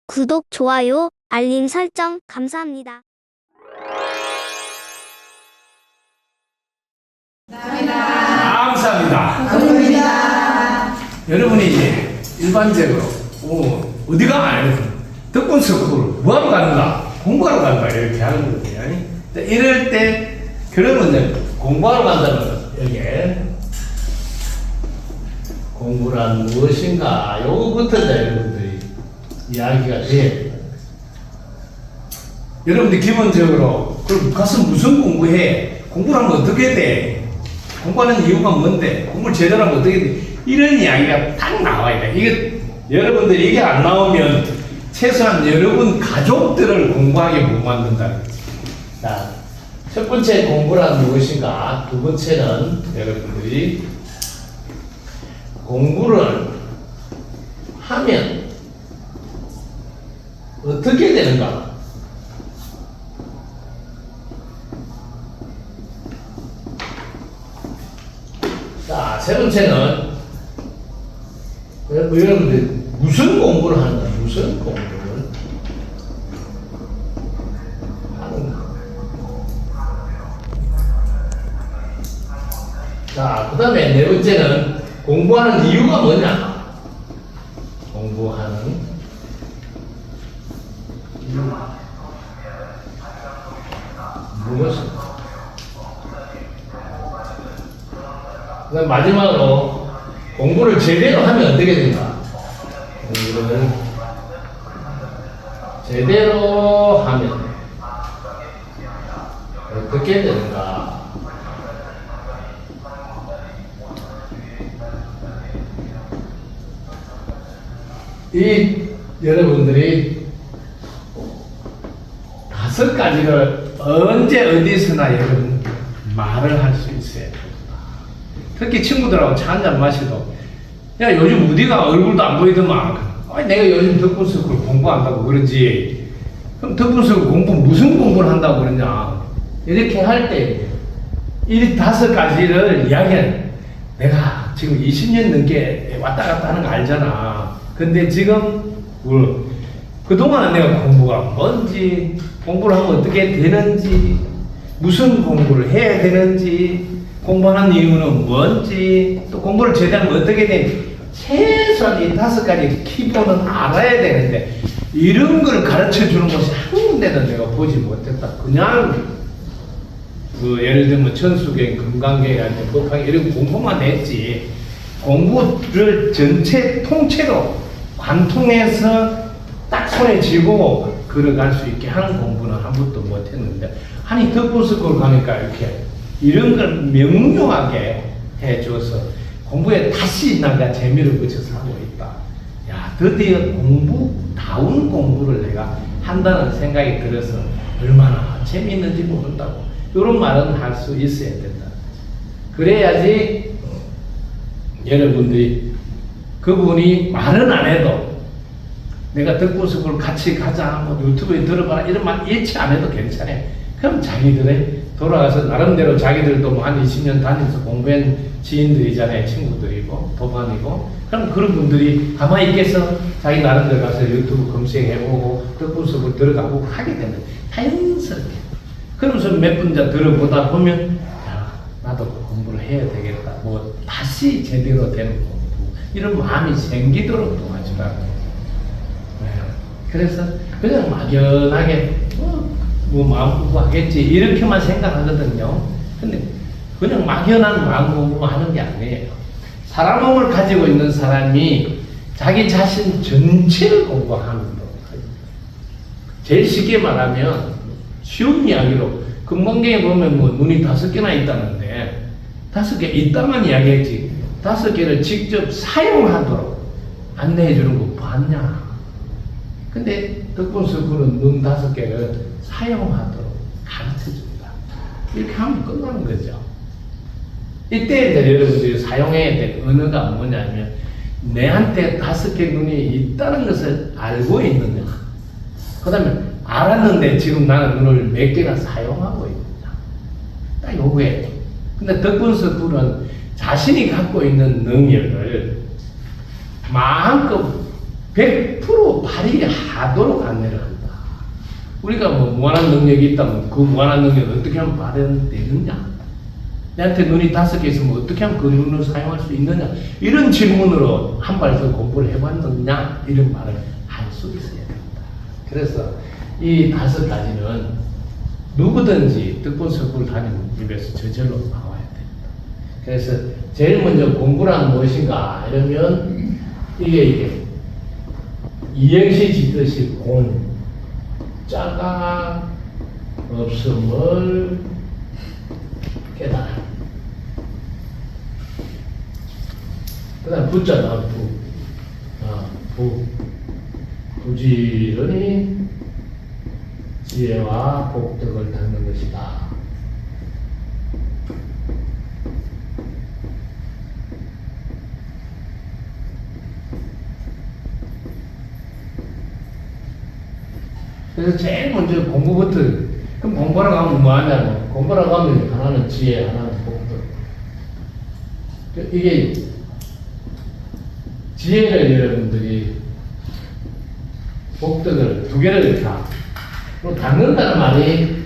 구독, 좋아요, 알림 설정 감사합니다. 감사합니다. 감사합니다. 여러분이 이제 일반적으로 어디가 아니고 덕분 스쿨 뭐하러 가는가? 공부하러 가는가? 이렇게 하는 거거든요. 이럴 때 그러면 이제 공부하러 간다는 거 여기에 공부란 무엇인가? 요거부터 이제 여러분들이 이야기가 돼요. 여러분들 기본적으로 그럼 가서 무슨 공부해? 공부를 하면 어떻게 돼? 공부하는 이유가 뭔데? 공부를 제대로 하면 어떻게 돼? 이런 이야기가 딱 나와야 돼. 이게 여러분들이 이게 안 나오면 최소한 여러분 가족들을 공부하게 못 만든다는 거지. 자, 첫 번째 공부란 무엇인가? 두 번째는 여러분들이 공부를 하면 어떻게 되는가? 자, 세 번째는 여러분들 무슨 공부를 하는가? 무슨 공부를 하는가? 자, 그 다음에 네 번째는 공부하는 이유가 뭐냐? 공부하는 이유. 무엇인가? 그 다음 마지막으로 공부를 제대로 하면 어떻게 된가? 공부를 제대로 하면 어떻게 되는가? 이 여러분들이 다섯 가지를 언제 어디서나 여러분 말을 할 수 있어야 됩니다. 특히 친구들하고 차 한잔 마셔도 야 요즘 어디가 얼굴도 안 보이더만 내가 요즘 덕분스쿨 공부한다고 그러지 그럼 덕분스쿨 공부 무슨 공부를 한다고 그러냐 이렇게 할 때 이 다섯 가지를 이야기하는 내가 지금 20년 넘게 왔다 갔다 하는 거 알잖아 근데 지금 그동안은 내가 공부가 뭔지 공부를 하면 어떻게 되는지 무슨 공부를 해야 되는지 공부하는 이유는 뭔지 또 공부를 제대로 하면 어떻게 되는지 최소한 이 다섯 가지 키보는 알아야 되는데 이런 걸 가르쳐 주는 곳이 한 군데도 내가 보지 못했다. 그냥 예를 들면 천수경, 금강경이라든지 법학 이런 공부만 했지 공부를 전체 통째로 관통해서 딱 손에 쥐고 걸어갈 수 있게 하는 공부는 한 번도 못했는데 아니 덕분스쿨 가니까 이렇게 이런 걸 명료하게 해줘서 공부에 다시 내가 재미를 붙여서 하고 있다. 야, 드디어 공부다운 공부를 내가 한다는 생각이 들어서 얼마나 재미있는지 모른다고. 이런 말은 할 수 있어야 된다. 그래야지 여러분들이 그분이 말은 안 해도 내가 덕분스쿨 같이 가자, 뭐 유튜브에 들어봐라 이런 말 일치 안 해도 괜찮아. 그럼 자기들의 돌아가서 나름대로 자기들도 뭐 한 20년 다니면서 공부한 지인들이잖아요. 친구들이고 도반이고 그럼 그런 분들이 가만히 있겠어? 자기 나름대로 가서 유튜브 검색해보고 덕분스쿨 들어가고 하게 되면 자연스럽게 그러면서 몇 분 들어보다 보면 야, 나도 공부를 해야 되겠다. 뭐 다시 제대로 된 공부 이런 마음이 생기도록 도와주라고. 네. 그래서 그냥 막연하게 뭐 마음 공부하겠지 이렇게만 생각하거든요. 근데 그냥 막연한 마음 공부만 하는 게 아니에요. 사람 몸을 가지고 있는 사람이 자기 자신 전체를 공부하는 거예요. 제일 쉽게 말하면 쉬운 이야기로 금강경에 보면 뭐 눈이 5개나 있다는데 5개 있다만 이야기했지 5개를 직접 사용하도록 안내해 주는 거 봤냐? 근데 덕분스쿨은 눈 5개를 사용하도록 가르쳐 줍니다. 이렇게 하면 끝나는 거죠. 이때 이제 여러분들이 사용해야 될 언어가 뭐냐면 내한테 5개 눈이 있다는 것을 알고 있느냐. 그 다음에 알았는데 지금 나는 눈을 몇 개나 사용하고 있느냐. 딱 요거예요. 근데 덕분스쿨은 자신이 갖고 있는 능력을 마음껏 100% 발휘하도록 안내를 한다. 우리가 뭐 무한한 능력이 있다면 그 무한한 능력을 어떻게 하면 발현되느냐? 내한테 눈이 5개 있으면 어떻게 하면 그 눈을 사용할 수 있느냐? 이런 질문으로 한 발 더 공부를 해봤느냐? 이런 말을 할 수 있어야 된다. 그래서 이 5가지는 누구든지 뜻본석을 다니는 입에서 저절로 나와야 됩니다. 그래서 제일 먼저 공부란 무엇인가? 이러면 이게 이행시 짓듯이 자가 없음을 깨달아. 그 다음 부자다. 부지런히 지혜와 복덕을 닦는 것이다. 그래서 제일 먼저 공부부터. 그럼 공부하러 가면 뭐 하냐면, 공부하러 가면 하나는 지혜, 하나는 복덕. 이게 지혜를 여러분들이 복덕을 두 개를 다 닦는다는 말이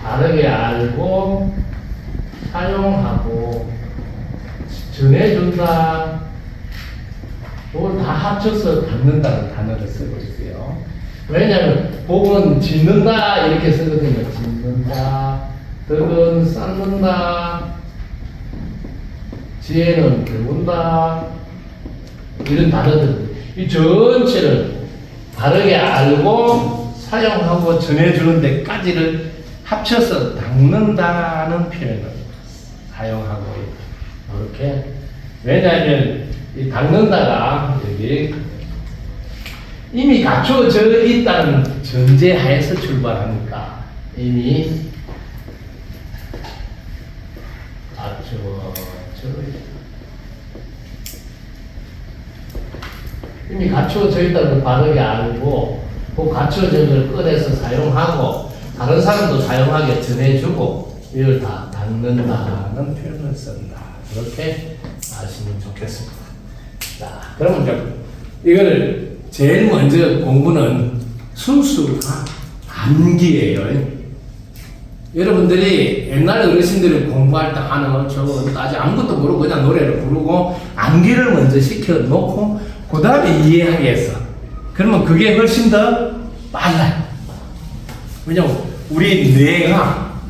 바르게 알고 사용하고 전해준다. 그걸 다 합쳐서 닦는다는 단어를 쓰고 있어요. 왜냐하면 복은 짓는다 이렇게 쓰거든요. 짓는다, 덕은 쌓는다, 지혜는 배운다, 이런 단어들 이 전체를 바르게 알고 사용하고 전해주는 데까지를 합쳐서 닦는다는 표현을 사용하고 있다. 이렇게. 왜냐하면 이 닦는다가 여기 이미 갖춰져 있다는 전제하에서 출발하니까 이미 갖춰져 있다는 걸 바르게 알고 그 갖춰진 걸 꺼내서 사용하고 다른 사람도 사용하게 전해주고 이걸 다 닦는다는 표현을 쓴다. 이렇게 아시면 좋겠습니다. 자, 그러면 이제 이거를 제일 먼저 공부는 순수가 암기예요. 여러분들이 옛날 어르신들이 공부할 때 하는 저거 아직 아무것도 모르고 그냥 노래를 부르고 암기를 먼저 시켜놓고 그 다음에 이해하게 했어. 그러면 그게 훨씬 더 빨라요. 왜냐면 우리 뇌가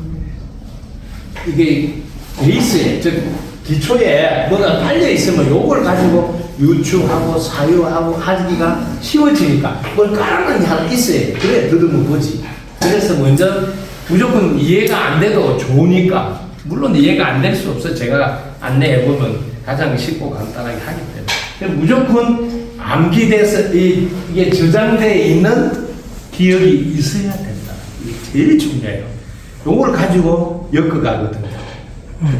이게 베이스에 즉 기초에 뭐가 깔려 있으면 요걸 가지고 유추하고 사유하고 하기가 쉬워지니까 뭘 깔아놓은 게 하나 있어야 그래 더듬어 보지. 그래서 먼저 무조건 이해가 안 돼도 좋으니까 물론 이해가 안 될 수 없어. 제가 안내해보면 가장 쉽고 간단하게 하기 때문에 무조건 암기돼서 이게 저장되어 있는 기억이 있어야 된다. 이게 제일 중요해요. 요걸 가지고 엮어가거든요.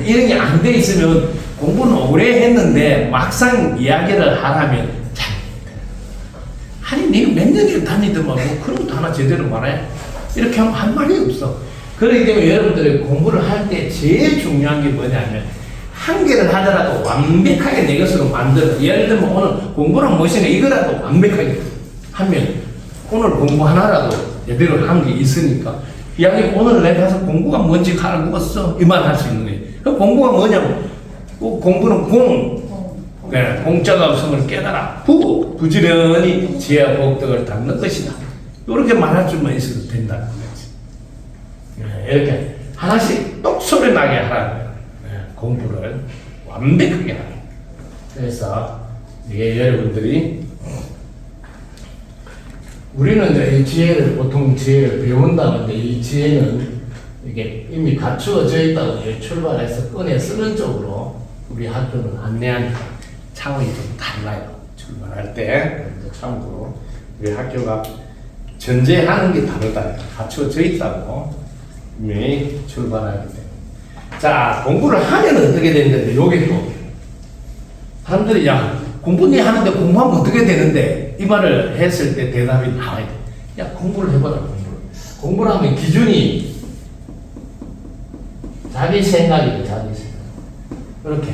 이런 게 안 돼 있으면 공부는 오래 했는데 막상 이야기를 하라면 잘 못해요. 아니 네가 몇 년을 다니더만 뭐 그런 것도 하나 제대로 말해? 이렇게 하면 할 말이 없어. 그렇기 때문에 여러분들이 공부를 할 때 제일 중요한 게 뭐냐면 한 개를 하더라도 완벽하게 내 것으로 만들어. 예를 들면 오늘 공부는 무엇이냐 이거라도 완벽하게 하면 오늘 공부 하나라도 제대로 한 게 있으니까 이야기 오늘 내가 가서 공부가 뭔지 가르쳐 써 이만 할 수 있는 거예요. 그 공부가 뭐냐고 공부는 공자가 없음을 깨달아 부지런히 지혜와 복덕을 닦는 것이다. 이렇게 말할 줄만 있어도 된다는 거지. 이렇게 하나씩 똑소리 나게 하라는 거예요. 공부를 완벽하게 하라. 그래서 이게 여러분들이 우리는 이제 이 지혜를 보통 지혜를 배운다는데 이 지혜는 이게 이미 갖추어져 있다고 출발해서 꺼내 쓰는 쪽으로 우리 학교는 안내하니까 차원이 좀 달라요. 출발할 때 참고로 우리 학교가 전제하는 게 다르다. 갖추어져 있다고 이미 출발하기 때문에. 자, 공부를 하면 어떻게 되는데 요게 또 사람들이 야 공부는 하는데 공부하면 어떻게 되는데 이 말을 했을 때 대답이 나와야 돼. 야 공부를 해봐라. 공부를 하면 기준이 자기 생각이죠. 자기 생각. 이렇게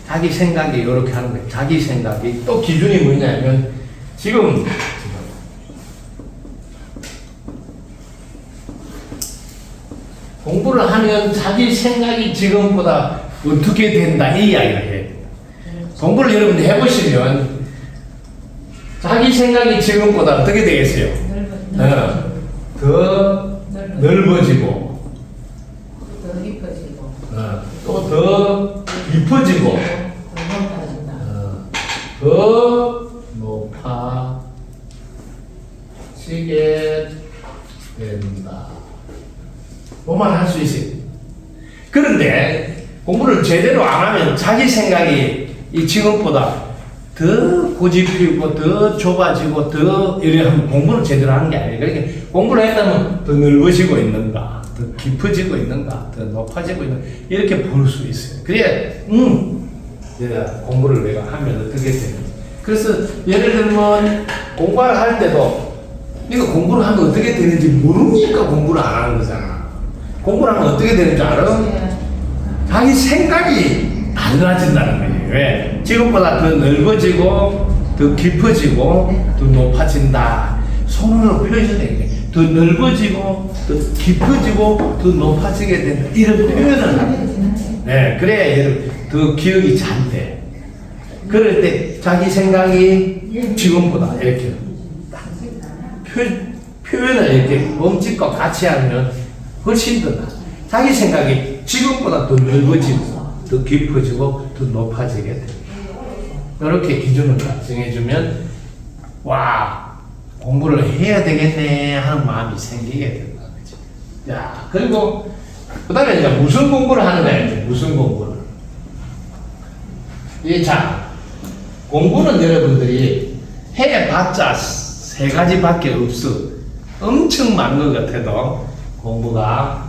자기 생각이 이렇게 하는 거예요. 자기 생각이 또 기준이 뭐냐면 지금 공부를 하면 자기 생각이 지금보다 어떻게 된다 이 이야기를 해요. 공부를 여러분들 해보시면 자기 생각이 지금보다 어떻게 되겠어요? 더 넓어지고 더 깊어지고 또 더 깊어지고 더 높아지게 된다. 뭐만 할 수 있어요. 그런데 공부를 제대로 안 하면 자기 생각이 이 지금보다 더 고집피고 더 좁아지고 더 이래 하면 공부를 제대로 하는 게 아니에요. 그러니까 공부를 했다면 더 넓어지고 있는가, 더 깊어지고 있는가, 더 높아지고 있는가 이렇게 볼 수 있어요. 그래, 내가 공부를 내가 하면 어떻게 되는지. 그래서 예를 들면 공부를 할 때도 네가 공부를 하면 어떻게 되는지 모르니까 공부를 안 하는 거잖아. 공부를 하면 어떻게 되는지 알아? 자기 생각이 달라진다는 거예요. 왜? 지금보다 더 넓어지고 더 깊어지고 더 높아진다. 손으로 표현해야 되겠네. 더 넓어지고 더 깊어지고 더 높아지게 된다. 이런 표현을 네, 그래야 여러분 더 기억이 잘 돼. 그럴 때 자기 생각이 지금보다 이렇게 표현을 이렇게 몸짓과 같이 하면 훨씬 더 나아. 자기 생각이 지금보다 더 넓어지고 더 깊어지고 더 높아지게 돼. 이렇게 기준을 정해주면 와 공부를 해야 되겠네 하는 마음이 생기게 된다. 그죠? 자 그리고 그 다음에 이제 무슨 공부를 하느냐 이제 무슨 공부를 자 공부는 여러분들이 해봤자 세 가지밖에 없어. 엄청 많은 것 같아도 공부가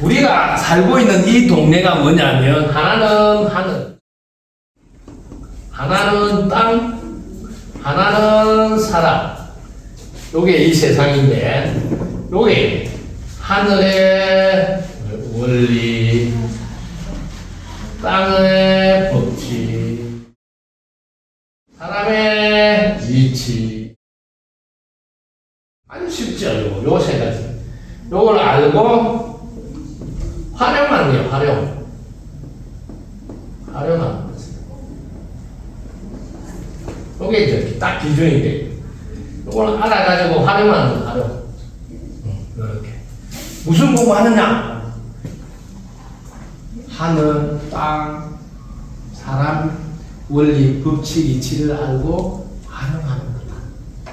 우리가 살고 있는 이 동네가 뭐냐면 하나는 하늘, 하나는 땅, 하나는 사람. 요게 이 세상인데 요게 하늘의 원리, 땅의 법칙, 사람의 위치. 아주 쉽죠, 요 세 가지. 요걸 알고 활용하는 게 활용하는 거지. 요게 이제 딱 기준이 돼. 요걸 알아가지고 활용하는 거, 활용. 이렇게. 무슨 공부 하느냐? 하늘, 땅, 사람, 원리, 법칙, 이치를 알고 활용하는 거다.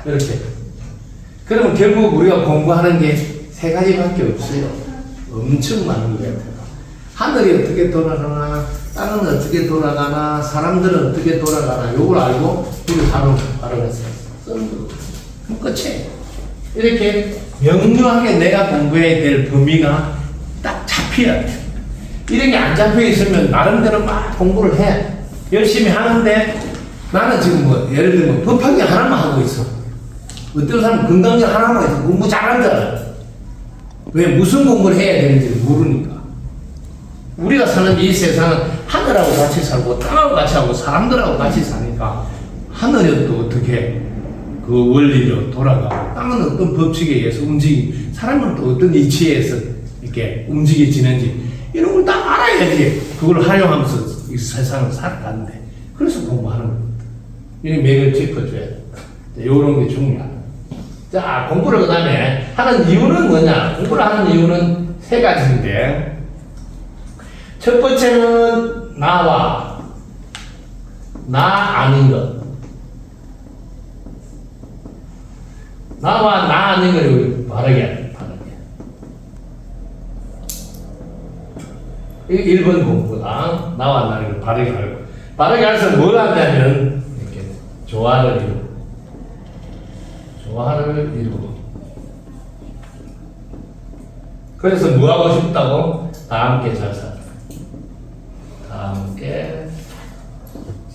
이렇게. 그러면 결국 우리가 공부하는 게 세 가지밖에 없어요. 엄청 많은 것 같아요. 하늘이 어떻게 돌아가나, 땅은 어떻게 돌아가나, 사람들은 어떻게 돌아가나, 요걸 알고 우리 활용했어요. 그럼 끝이에요. 이렇게 명료하게 내가 공부해야 될 범위가 딱 잡혀야 돼. 이런 게 안 잡혀 있으면 나름대로 막 공부를 해. 열심히 하는데 나는 지금 뭐 예를 들면 법학이 하나만 하고 있어. 어떤 사람은 건강경 하나만 해서 공부 잘하는 줄 알아. 왜 무슨 공부를 해야 되는지 모르니까. 우리가 사는 이 세상은 하늘하고 같이 살고 땅하고 같이 하고 사람들하고 같이 사니까 하늘은 또 어떻게 그 원리로 돌아가, 땅은 어떤 법칙에 의해서 움직이고 사람은 또 어떤 이치에서 이렇게 움직여지는지 이런 걸 다 알아야지 그걸 활용하면서 이 세상을 살아가는데. 그래서 공부하는 겁니다. 이 맥을 짚어줘야 된다. 이런 게 중요하다. 자, 공부를 그 다음에 하는 이유는 뭐냐? 공부를 하는 이유는 세 가지인데, 첫 번째는 나와 나 아닌 것. 나와 나 아닌 걸 바르게 해야 돼, 바르게. 이게 1번 공부다. 나와 나는 걸 바르게 하고. 바르게 해서 뭘 하냐면, 이렇게 조화를 이루고. 조화를 이루고. 그래서 뭐 하고 싶다고? 다 함께 잘 살다. 다 함께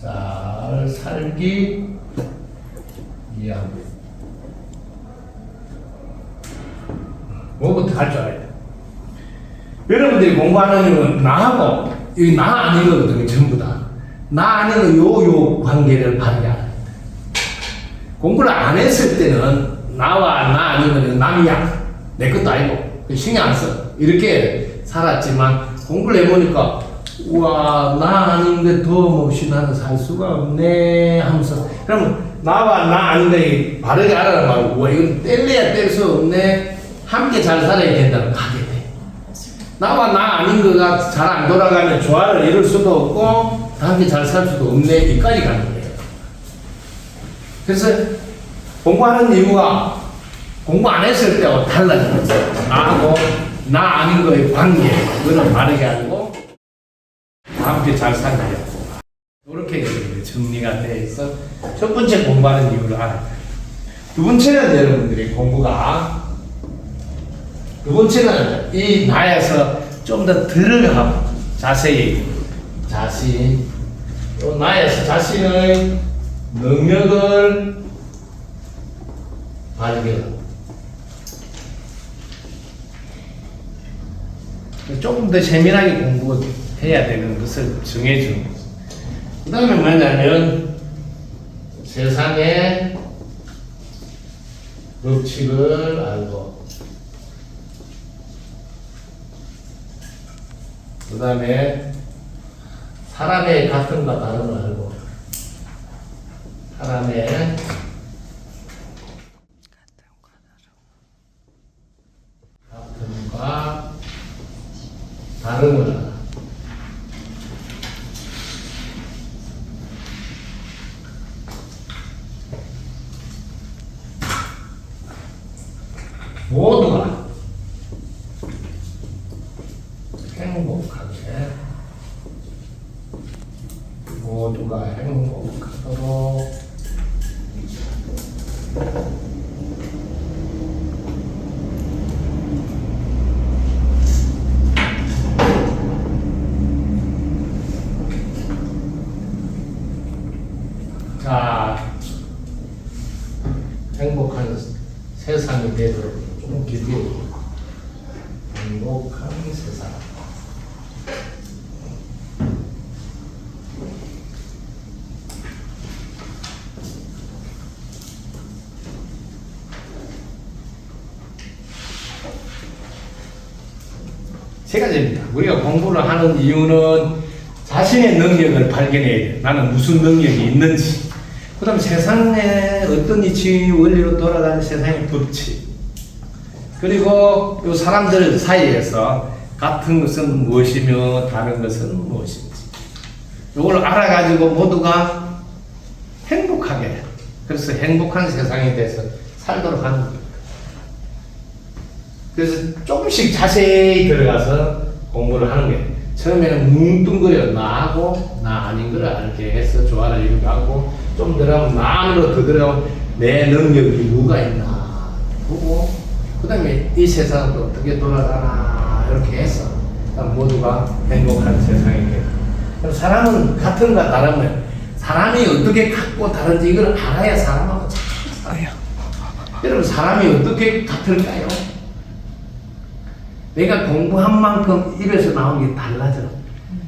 잘 살기 위함. 뭐부터 할 줄 알아야 돼. 여러분들이 공부하는 이유는 나하고, 이 나 아닌 거거든요, 전부 다. 나 아닌 거 요 관계를 바르게 알아야 돼. 공부를 안 했을 때는 나와 나 아니면 남이야. 내 것도 아니고 신경 안 써. 이렇게 살았지만 공부를 해보니까 우와 나 아닌데 도움없이 나는 살 수가 없네 하면서 그러면 나와 나 아닌데 바르게 알아라. 우와 이건 뗄래야 뗄 수 없네. 함께 잘 살아야 된다는 가게 돼. 나와 나 아닌 거가 잘 안 돌아가면 조화를 이룰 수도 없고 함께 잘 살 수도 없네. 여기까지 가는 거예요. 그래서 공부하는 이유가 공부 안 했을 때와 달라지는 거예요. 나하고 나 아닌 거의 관계 그거는 바르게 알고 함께 잘 살아야고 이렇게 정리가 돼 있어. 첫 번째 공부하는 이유를 알아요. 두 번째는 여러분들이 공부가 두 번째는 이 나에서 좀 더 들어가고 자세히 또 나에서 자신의 능력을 발견하고 조금 더 세밀하게 공부해야 되는 것을 정해주는 거죠. 그 다음에 뭐냐면 세상의 법칙을 알고 그 다음에 사람의 같음과 다름을 알고 사람의 같음과 다름을 알아. 모두가 행복하게 모두가 행복하도록 자 행복한 세상이 되도록 좀 기도해. 행복한 세상. 세 가지입니다. 우리가 공부를 하는 이유는 자신의 능력을 발견해야 돼. 나는 무슨 능력이 있는지. 그 다음 세상에 어떤 이치 원리로 돌아가는 세상의 법칙. 그리고 이 사람들 사이에서 같은 것은 무엇이며 다른 것은 무엇인지. 이걸 알아가지고 모두가 행복하게. 그래서 행복한 세상에 대해서 살도록 하는 겁니다. 그래서 조금씩 자세히 들어가서 공부를 하는 거예요. 처음에는 뭉뚱그려 나하고 나 아닌 걸 알게 해서 조화를 이루고 좀 들어가면 나 안으로 더 들어가면 내 능력이 뭐가 있나 보고 그 다음에 이 세상은 또 어떻게 돌아가나 이렇게 해서 모두가 행복한 세상이 돼요. 사람은 같은가 다르면 사람이 어떻게 같고 다른지 이걸 알아야 사람하고 잘 살아요. 여러분 사람이 어떻게 같을까요? 내가 공부한 만큼 입에서 나오는 게 달라져.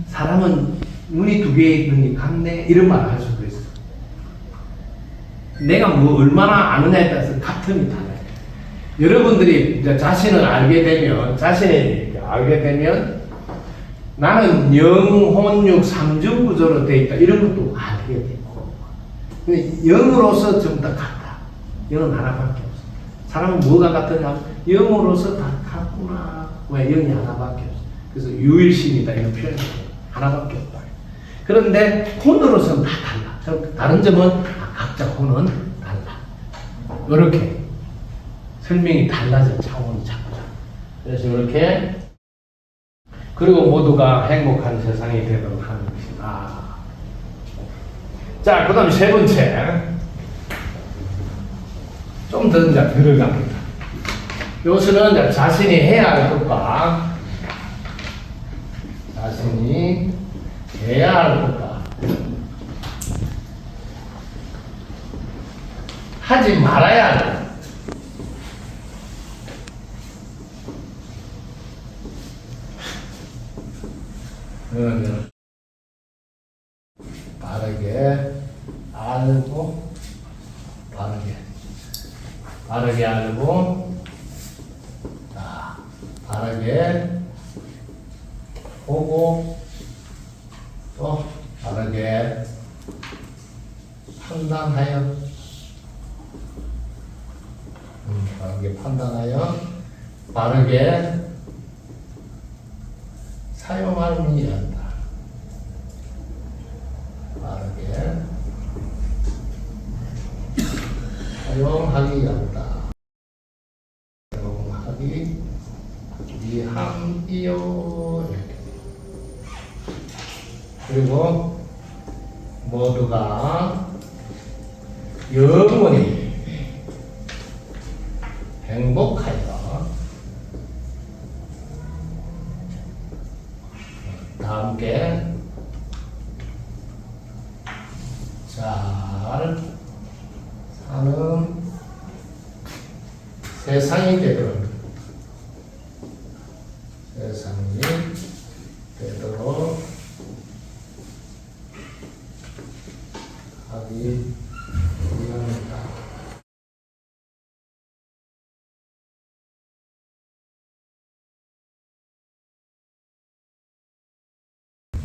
사람은 눈이 두 개 있는 게 같네 이런 말 할 수도 있어. 내가 뭐 얼마나 아느냐에 따라서 같음이 달라요. 여러분들이 이제 자신을 알게 되면 나는 영혼육 삼중 구조로 되어 있다 이런 것도 알게 되고 근데 영으로서 전부 다 같다. 영은 하나밖에 없어. 사람은 뭐가 같으냐? 영으로서 다 같구나. 왜? 영이 하나밖에 없어. 그래서 유일신이다 이런 표현이 하나밖에 없다. 그런데 혼으로서는 다 달라. 다른 점은 각자 혼은 달라. 이렇게 설명이 달라져. 차원이 자꾸. 그래서 이렇게 그리고 모두가 행복한 세상이 되도록 하는 것이다. 자, 그 다음에 세 번째. 좀 더 이제 들어갑니다. 요것은 이제 자신이 해야 할 것과 자신이 해야 할 것과 하지 말아야 할 것. 그러면 바르게 알고 바르게 바르게 알고, 자, 바르게 보고, 또 바르게 판단하여, 바르게 판단하여, 바르게 사용하는 일이 한다. 바르게 사용하기 한다. 사용하기 위함이요. 그리고 모두가 영원히 행복하여 다 함께 잘 사는 세상이 되도록 하기 위함이다.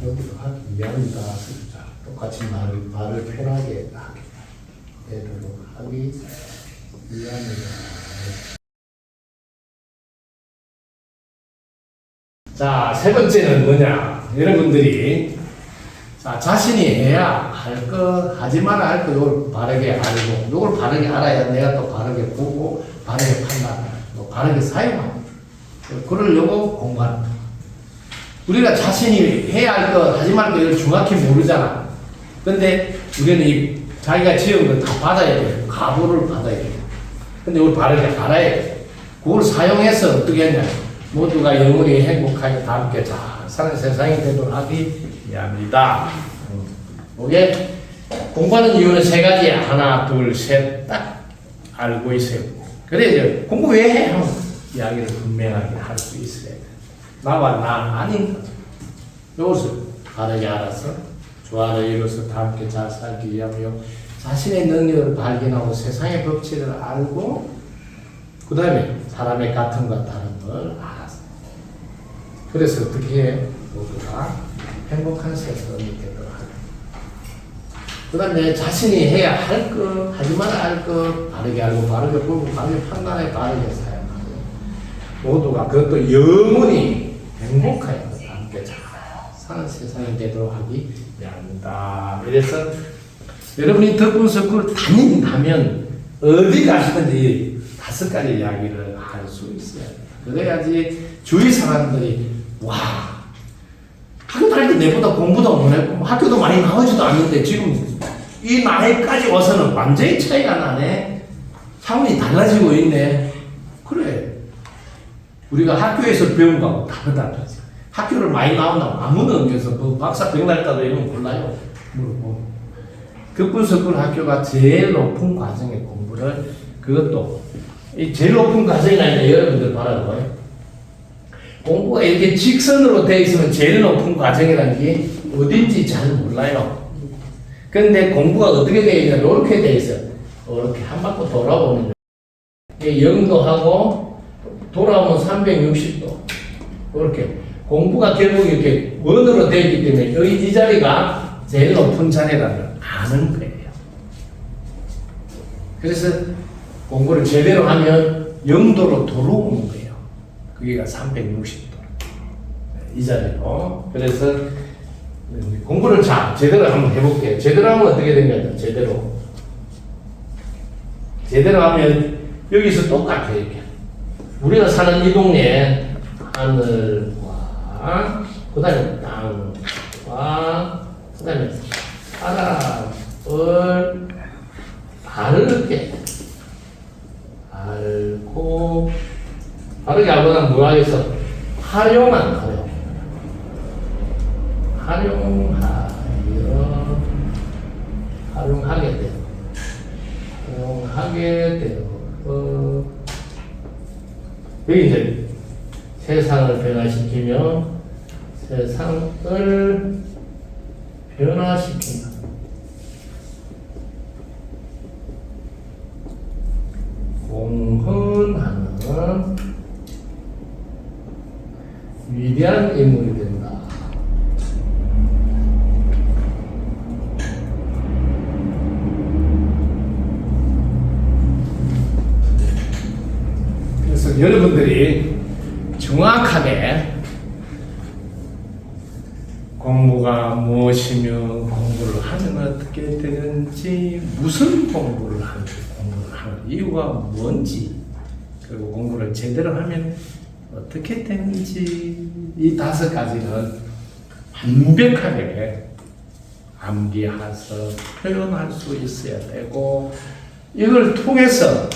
여기도 하기 위함이다. 자, 똑같이 말을 편하게 하게 되도록 하기 위함이다. 자, 세 번째는 뭐냐? 여러분들이 자, 자신이 해야 할 거, 하지 말아야 할 거, 이걸 바르게 알고, 이걸 바르게 알아야 내가 또 바르게 보고, 바르게 판단하고, 바르게 사용하고, 그러려고 공부한다. 우리가 자신이 해야 할 거, 하지 말 거, 이걸 정확히 모르잖아. 근데 우리는 이 자기가 지은 걸 다 받아야 돼. 가부를 받아야 돼. 근데 이걸 바르게 알아야 돼. 그걸 사용해서 어떻게 했냐? 모두가 영원히 행복하게 다 함께 잘 사는 세상이 되도록 하기 위함이다. 이게 공부하는 이유는 세 가지. 하나, 둘, 셋 딱 알고 있어요. 그래 이제 공부 왜 해? 하면 이야기를 분명하게 할 수 있어야 돼. 나와 나 아닌 이것을 바르게 알아서 조화를 이루어서 다 함께 잘 살기 위하며 자신의 능력을 발견하고 세상의 법칙을 알고 그 다음에 사람의 같음과 다른 걸 알아서 그래서 어떻게 해? 모두가 행복한 세상이 되도록 하고 그 다음에 자신이 해야 할 것, 하지 말아야 할 것 바르게 알고 바르게 보고 바르게 판단해 바르게 사용하고 모두가 그것도 영원히 행복하여 함께 잘 사는 세상이 되도록 하기 위함이다. 그래서 여러분이 덕분 석굴을 다닌다면 어디 가시든지 5가지 이야기를 할 수 있어요. 그래야지 주위 사람들이 와 학교 다닐 때 내보다 공부도 못했고 학교도 많이 나오지도 않는데 지금 이 나이까지 와서는 완전히 차이가 나네. 차원이 달라지고 있네. 그래. 우리가 학교에서 배운 거하고 다르다는 거지. 학교를 많이 나온다고 아무도 없면서 뭐 박사 백날따도 이런 거 몰라요. 뭐. 덕분석굴 학교가 제일 높은 과정의 공부를 그것도 이 제일 높은 과정이 아니라 여러분들 바라봐요. 공부가 이렇게 직선으로 되어 있으면 제일 높은 과정이라는 게 어딘지 잘 몰라요. 근데 공부가 어떻게 되어 있냐 이렇게 되어 있어요. 이렇게 한 바퀴 돌아오는 거예요. 영도하고 돌아오면 360도 이렇게 공부가 결국 이렇게 원으로 되어 있기 때문에 여기 이 자리가 제일 높은 자리라는 걸 아는 거예요. 그래서 공부를 제대로 하면 영도로 들어오는 거예요. 그게가 360도. 이 자리로. 그래서 공부를 제대로 한번 해볼게요. 제대로 하면 어떻게 되냐? 제대로 하면 여기서 똑같아요. 이렇게. 우리가 사는 이 동네에 하늘과 그 다음에 땅과 그 다음에 사람을 바르게 알고 바르게 알고는 뭐 하겠어? 활용하게 되어 여기 이제 세상을 변화시키며 세상을 변화시킨다. 공헌하는 위대한 인물이 된다. 그래서 여러분들이 정확하게 공부가 무엇이며 공부를 하면 어떻게 되는지, 무슨 공부를 하는 이유가 뭔지, 그리고 공부를 제대로 하면 어떻게 되는지, 이 5가지는 완벽하게 암기해서 표현할 수 있어야 되고, 이걸 통해서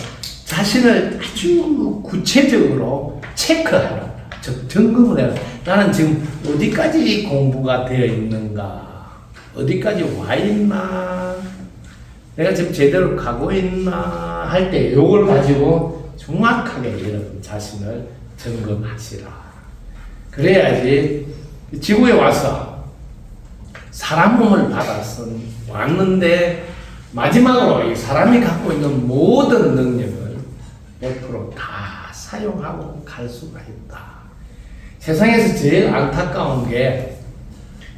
자신을 아주 구체적으로 체크하라. 즉 점검을 해야 돼. 나는 지금 어디까지 공부가 되어 있는가, 어디까지 와 있나, 내가 지금 제대로 가고 있나 할 때 요걸 가지고 정확하게 여러분 자신을 점검하시라. 그래야지 지구에 와서 사람 몸을 받아서 왔는데 마지막으로 이 사람이 갖고 있는 모든 능력을 100%다 사용하고 갈 수가 있다. 세상에서 제일 안타까운 게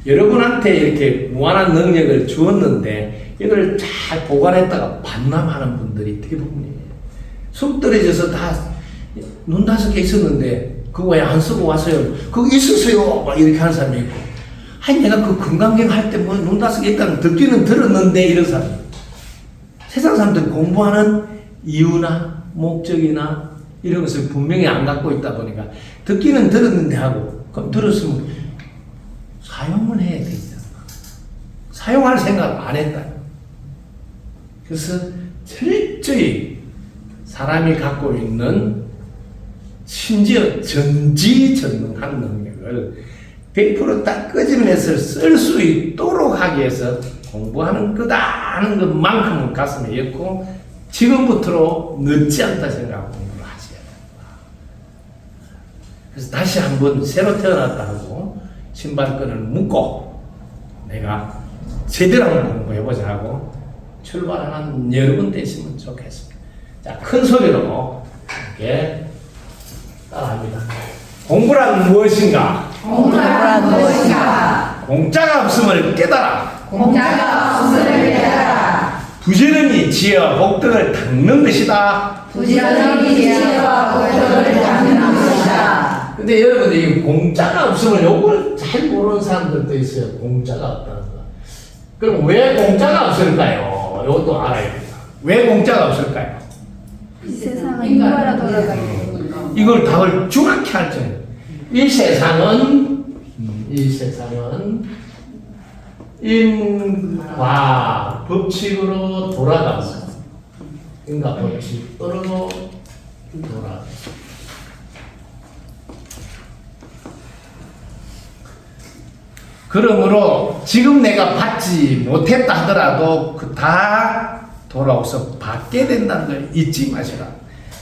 여러분한테 이렇게 무한한 능력을 주었는데 이걸 잘 보관했다가 반납하는 분들이 대부분이에요. 숨 떨어져서 다 눈 5개 있었는데 그거 왜 안 쓰고 왔어요? 그거 있었어요! 막 이렇게 하는 사람이 있고, 아니 내가 그 건강경 할 때 뭐 눈 5개 있다는 듣기는 들었는데, 이런 사람이. 세상 사람들 공부하는 이유나 목적이나 이런 것을 분명히 안 갖고 있다 보니까 듣기는 들었는데 하고, 그럼 들었으면 사용을 해야 되잖아. 사용할 생각을 안 했다. 그래서 철저히 사람이 갖고 있는 심지어 전지전능한 능력을 100% 끄집어내서 쓸 수 있도록 하기 위해서 공부하는 거다 하는 것만큼은 가슴에 엮고 지금부터 늦지 않다 생각하고 공부를 하셔야 된다. 그래서 다시 한번 새로 태어났다 하고 신발끈을 묶고 내가 제대로 한번 공부해보자 하고 출발하는 여러분 되시면 좋겠습니다. 자, 큰 소리로 이렇게 따라합니다. 공부란 무엇인가? 공부란 무엇인가? 공짜가 없음을 깨달아. 공짜가 없음을 깨달아. 부지런히 지혜와 복덕을 닦는 것이다. 부지런히 지혜와 복덕을 닦는 것이다. 근데 여러분, 이 공짜가 없음을 요걸 잘 모르는 사람들도 있어요. 공짜가 없다는 거. 그럼 왜 공짜가 없을까요? 이것도 알아야 됩니다. 왜 공짜가 없을까요? 이 세상은 인과라 돌아가는 이걸 답을 정확히 할줄. 이 세상은 인과 법칙으로 돌아가서 인과 법칙으로 돌아가. 그러므로 지금 내가 받지 못했다 하더라도 그 다 돌아오서 받게 된다는 걸 잊지 마시라.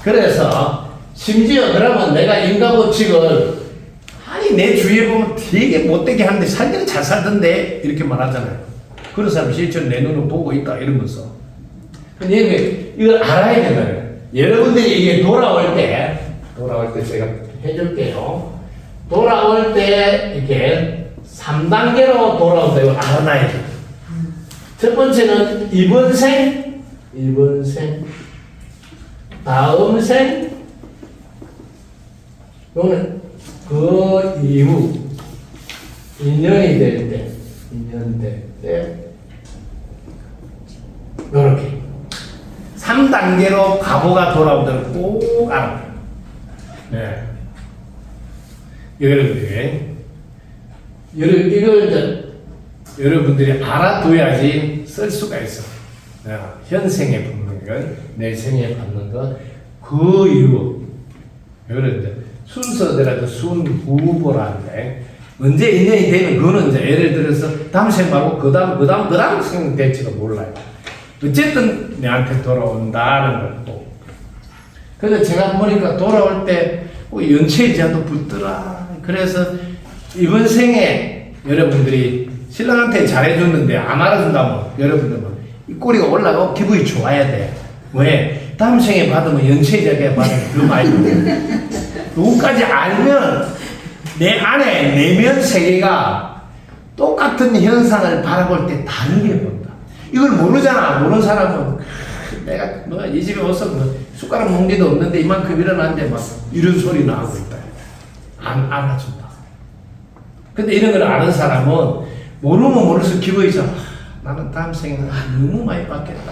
그래서 심지어 그러면 내가 인과법칙을 아니 내 주위에 보면 되게 못되게 하는데 살기는 잘 살던데 이렇게 말하잖아요. 그런 사람이 실제로 내 눈을 보고 있다 이러면서. 근데 이걸 알아야 되잖아요. 여러분들이 이게 돌아올 때 제가 해줄게요. 돌아올 때 이렇게 3단계로 돌아온다. 이거 알아놔야 돼요. 첫 번째는 이번 생, 다음 생, 요는 그 이후 인연이 될 때, 요렇게 3단계로 과거가 돌아오도록 꼭 알아요. 네. 이걸 여러분들이 알아둬야지 쓸 수가 있어. 현생의 분명을 내 생에 받는 것, 그 이후 이걸 순서대로 순후보라는데 언제 인연이 되면 그거는 이제 예를 들어서 다음 생 말고 그 다음 생 될지도 몰라요. 어쨌든 내한테 돌아온다는 거고. 그래서 제가 보니까 돌아올 때 연체이자도 붙더라. 그래서 이번 생에 여러분들이 신랑한테 잘해줬는데 안 알아준다면 여러분들은 이 꼬리가 올라가고 기분이 좋아야 돼. 왜? 다음 생에 받으면 연체자가 받으면 더 많이 받아요. 그것까지 알면 내 안에 내면 세계가 똑같은 현상을 바라볼 때 다른 게 본다. 이걸 모르잖아. 모르는 사람은 내가 뭐 이 집에 와서 뭐 숟가락 몽개도 없는데 이만큼 일어났는데 막 이런 소리 나고 있다. 안 알아준다. 근데 이런 걸 아는 사람은 모르면 모를수록 기분이 좋아. 나는 다음 생에는 너무 많이 받겠다.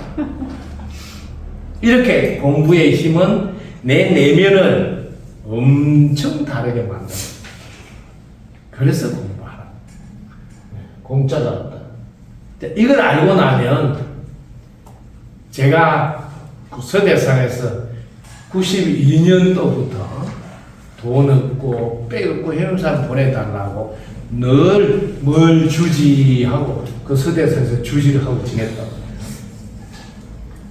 이렇게 공부의 힘은 내 내면을 엄청 다르게 만든다. 그래서 공부하라. 공짜가 없다. 이걸 알고 나면 제가 서대산에서 92년도부터 돈 없고 빼없고 해운산 보내달라고 늘 뭘 주지 하고 그 서대산에서 주지를 하고 지냈다고.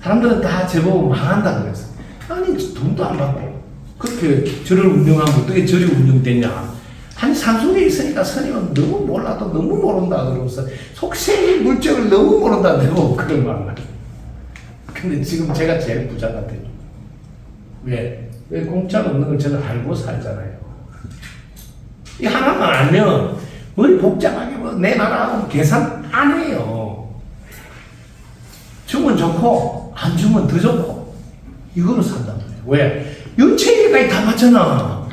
사람들은 다 제보고 망한다 그랬어. 아니 돈도 안 받고 그렇게 절을 운영하면 어떻게 절이 운영되냐. 한 산속에 있으니까 스님은 너무 몰라도 너무 모른다 그러면서 속세의 물정을 너무 모른다 내고 그런 말을 하죠. 근데 지금 제가 제일 부자 같아요. 왜? 왜 공짜가 없는 걸 저는 알고 살잖아요. 이 하나만 알면 뭘 복잡하게 뭐 내 나라하고 계산 안 해요. 주면 좋고 안 주면 더 좋고 이거로 산단 말이에요. 왜? 연체기까지 다 맞잖아.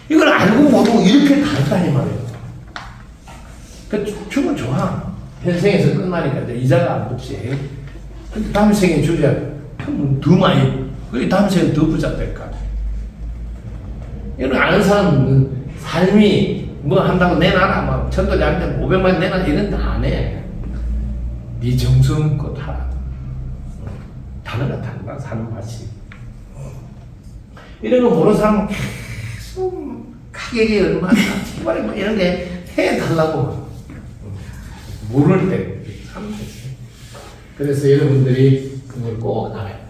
이걸 알고 모르고 이렇게 다르다니 말이에요. 그 주면 좋아. 현생에서 끝나니까 이제 이자가 안 붙지. 근데 다음 생에 주자. 그럼 더 많이. 그 다음 생에 더 부자 될까? 이런 아는 사람은 삶이 뭐 한다고 내놔라. 막 천도자한테 500만 내놔 이런 거 안 해. 네 정성껏 하라. 다르다 사는 맛이. 이런 거 모르는 사람은 계속 가격이 얼마나 기발이 뭐 이런 게 해달라고 모를 때 하면 되지. 그래서 여러분들이 그걸 꼭 알아야 돼.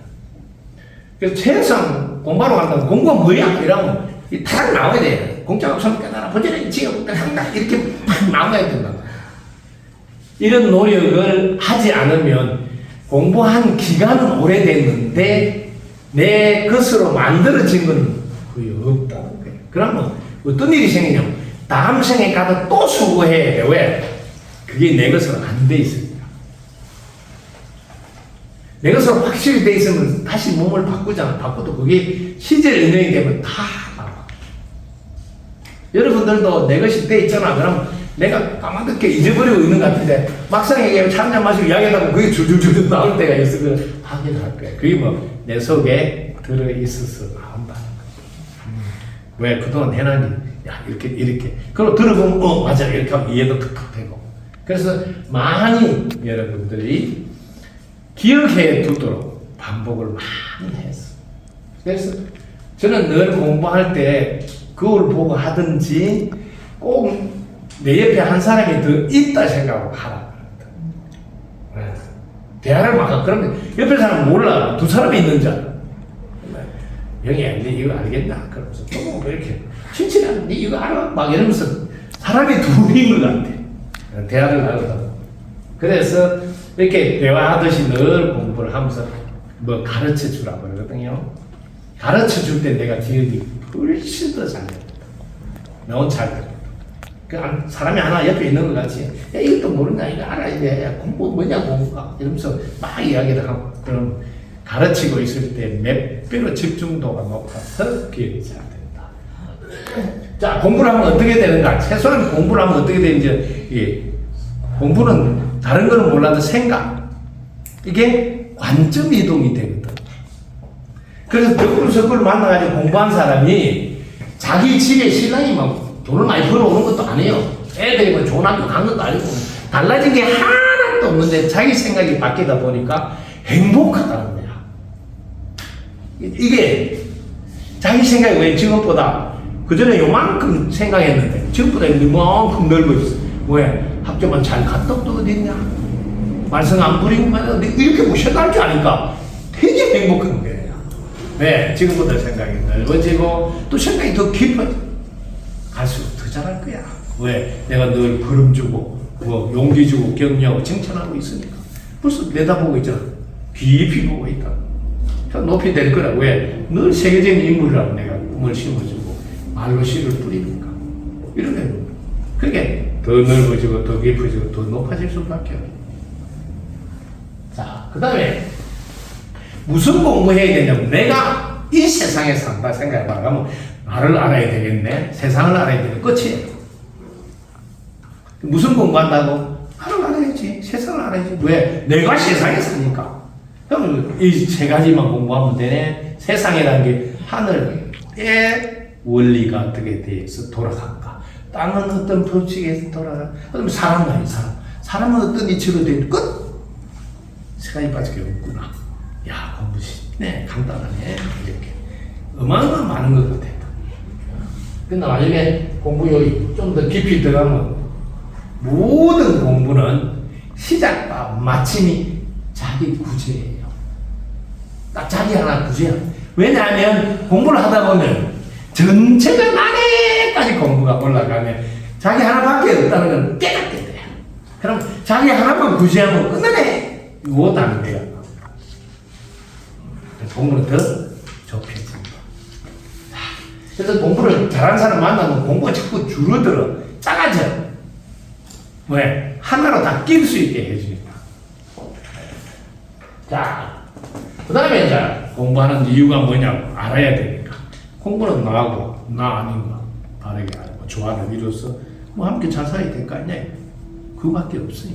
그래서 최소한 공부하러 간다면 공부가 뭐야? 이러면 다 나와야 돼. 공짜가 없으면 깨달아. 본전에 지금 한다. 이렇게 팍 나와야 된다. 이런 노력을 하지 않으면 공부한 기간은 오래됐는데 내 것으로 만들어진 건 거의 없다는 거예요. 그러면 어떤 일이 생기냐면 다음 생에 가도 또 수고해야 돼. 왜? 그게 내 것으로 안 돼 있으니까. 내 것으로 확실히 돼 있으면 다시 몸을 바꾸잖아. 바꿔도 그게 시절 인연이 되면 다 나와. 여러분들도 내 것이 돼 있잖아. 그럼 내가 까마득하게 잊어버리고 있는 것 같은데 막상 얘기하면 차 한잔 마시고 이야기하다가 그게 줄줄줄 나올 때가 있어. 그걸 확인할 거야. 그게 뭐 내 속에 들어있어서 나온다는 거야. 왜? 그동안 해놨니? 야, 이렇게. 그리고 들어보면, 맞아. 이렇게 하면 이해도 툭툭 되고. 그래서 많이 여러분들이 기억해 두도록 반복을 많이 했어. 그래서 저는 늘 공부할 때 그걸 보고 하든지 꼭 내 옆에 한 사람이 더 있다 생각하고 하라. 네. 대화를 막 하고 그러면 옆에 사람은 몰라. 두 사람이 있는 줄 알아. 영희야, 니 이거 알겠나? 그러면서 또 이렇게 친친하게 니 이거 알아? 막 이러면서 사람이 둘인 것 같아. 대화를 나누다. 그래서 이렇게 대화하듯이 늘 공부를 하면서 뭐 가르쳐 주라고 그러거든요. 가르쳐 줄 때 내가 기억이 훨씬 더 잘 됩니다. 너무 잘 됩니다. 그 사람이 하나 옆에 있는 것 같이 야 이것도 모르냐 이거 알아야 돼 공부 뭐냐고 이러면서 막 이야기를 하고 그럼 가르치고 있을 때 몇 배로 집중도가 높아서 기억이 잘 된다. 자 공부를 하면 어떻게 되는가? 최소한 공부를 하면 어떻게 되는지 예. 공부는 다른 거는 몰라도 생각 이게 관점 이동이 되거든. 그래서 덕분 석구를 만나가지고 공부한 사람이 자기 집에 신랑이 막 돈을 많이 벌어오는 것도 아니에요. 애들이 뭐 좋은 학교 간 것도 아니고 달라진 게 하나도 없는데 자기 생각이 바뀌다 보니까 행복하다는 거야. 이게 자기 생각이 왜 지금보다 그전에 요만큼 생각했는데 지금보다 이만큼 넓어졌어. 왜? 학교만 잘 갔다 또 어디 있냐? 말썽 안 부리고 이렇게 무시할 줄 아니까 되게 행복한 거예요. 왜? 지금보다 생각이 넓어지고 또 생각이 더 깊어져. 갈수록 더 잘할 거야. 왜? 내가 늘 걸음 주고, 뭐 용기 주고, 격려하고, 칭찬하고 있으니까. 벌써 내다보고 있잖아. 깊이 보고 있다. 더 높이 될 거라. 왜? 늘 세계적인 인물이라고 내가 꿈을 심어주고 말로 씨를 뿌리니까. 이렇게 그게 더 넓어지고 더 깊어지고 더 높아질 수밖에 없어요. 자, 그 다음에 무슨 공부해야 되냐면 내가 이 세상에 산다 생각해봐. 그러면 나를 알아야 되겠네. 세상을 알아야 되겠네. 끝이에요. 무슨 공부한다고? 나를 알아야지. 세상을 알아야지. 왜? 내가 세상에 사니까. 그럼 이 세 가지만 공부하면 되네. 세상이라는 게 하늘의 원리가 어떻게 돼서 돌아간가. 땅은 어떤 법칙에서 돌아가. 그다음에 사람은 아니 사람. 사람은 어떤 이치로 돼 있는 끝. 세 가지밖에 없구나. 야, 공부 쉽네. 간단하네. 이렇게. 어마어마 많은 것 같아. 근데 나중에 공부 여기 좀 더 깊이 들어가면 모든 공부는 시작과 마침이 자기 구제예요. 딱 자기 하나 구제야. 왜냐하면 공부를 하다 보면 전체가 나래까지 공부가 올라가면 자기 하나밖에 없다는 걸 깨닫게 돼요. 그럼 자기 하나만 구제하면 끝나네. 못하는 거야. 공부는 더 좁혀진다. 그래서 공부를 잘하는 사람 만나면 공부가 자꾸 줄어들어. 작아져. 왜? 하나로 다 낄 수 있게 해주니까. 자, 그 다음에 이제 공부하는 이유가 뭐냐고 알아야 되니까. 공부는 나하고 나 아닌 거 바르게 알고 조화를 이뤄서 뭐 함께 잘 살아야 될 거 아니냐. 그거밖에 없어요.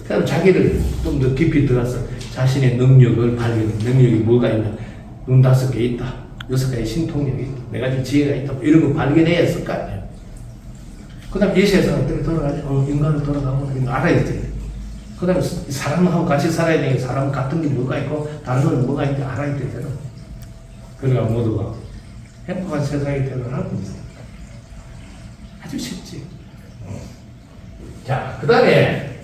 그럼 자기를 좀 더 깊이 들어서 자신의 능력을 발견, 능력이 뭐가 있나. 눈 5개 있다. 6가지 신통력이 있다. 4가지 지혜가 있다. 이런 거 발견해야 했을 거 아니에요. 그 다음에 이 세상은 어떻게 돌아가지? 인간을 돌아가고 이런 거 알아야 돼. 그 다음에 사람하고 같이 살아야 되니까 사람 같은 게 뭐가 있고 다른 건 뭐가 있는지 알아야 되잖아. 그러니까 모두가 행복한 세상이 되는 겁니다. 아주 쉽지. 자, 그 다음에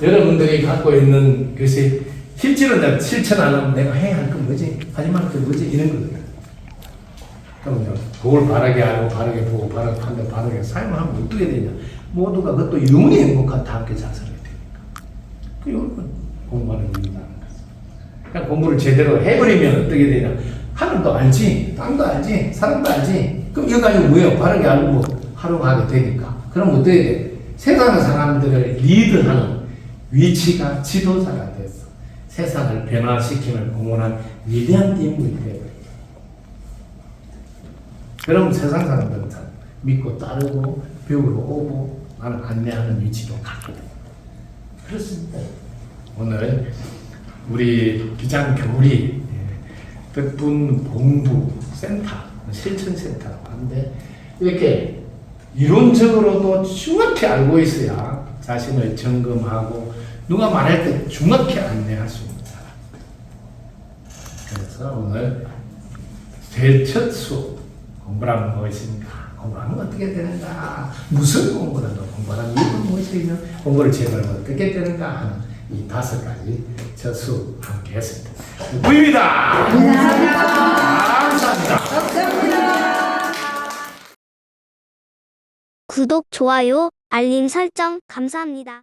여러분들이 갖고 있는 것이 실제로 내가 실천 안 하면 내가 해야 할 건 뭐지? 하지 말 건 뭐지? 이런 거거든. 그럼 그걸 바르게 알고 바르게 보고 바르게 판단 바르게 사용하면 어떻게 되냐? 모두가 그것도 영원히 행복한 다 함께 잘 살아야 되니까. 그 이건 공부하는 이유라는 거죠. 그러니까 공부를 제대로 해버리면 어떻게 되냐? 하늘도 알지, 땅도 알지, 사람도 알지. 그럼 이거 가지고 뭐예요? 바르게 알고 활용하게 되니까. 그럼 어떻게 돼? 세상 사람들을 리드하는 위치가 지도자가 돼서 세상을 변화시키는 공헌한 위대한 인물이 되어요. 그럼 세상 사람들은 다 믿고 따르고 배우러 오고 나는 안내하는 위치로 가거든. 그렇습니다. 오늘 우리 비장교리 덕분 공부 센터, 실천센터라고 하는데 이렇게 이론적으로도 정확히 알고 있어야 자신을 점검하고 누가 말할 때 정확히 안내할 수 있는 사람. 그래서 오늘 제첫 수업 공부라는 무엇인가? 공부하면 어떻게 되는가? 무슨 공부를 하고 공부하는 이유는 무엇이며 공부를 제대로 어떻게 되는가 하는 이 5가지 첫 수업 함께 했습니다. 부입니다. 감사합니다. 구독, 좋아요, 알림 설정 감사합니다.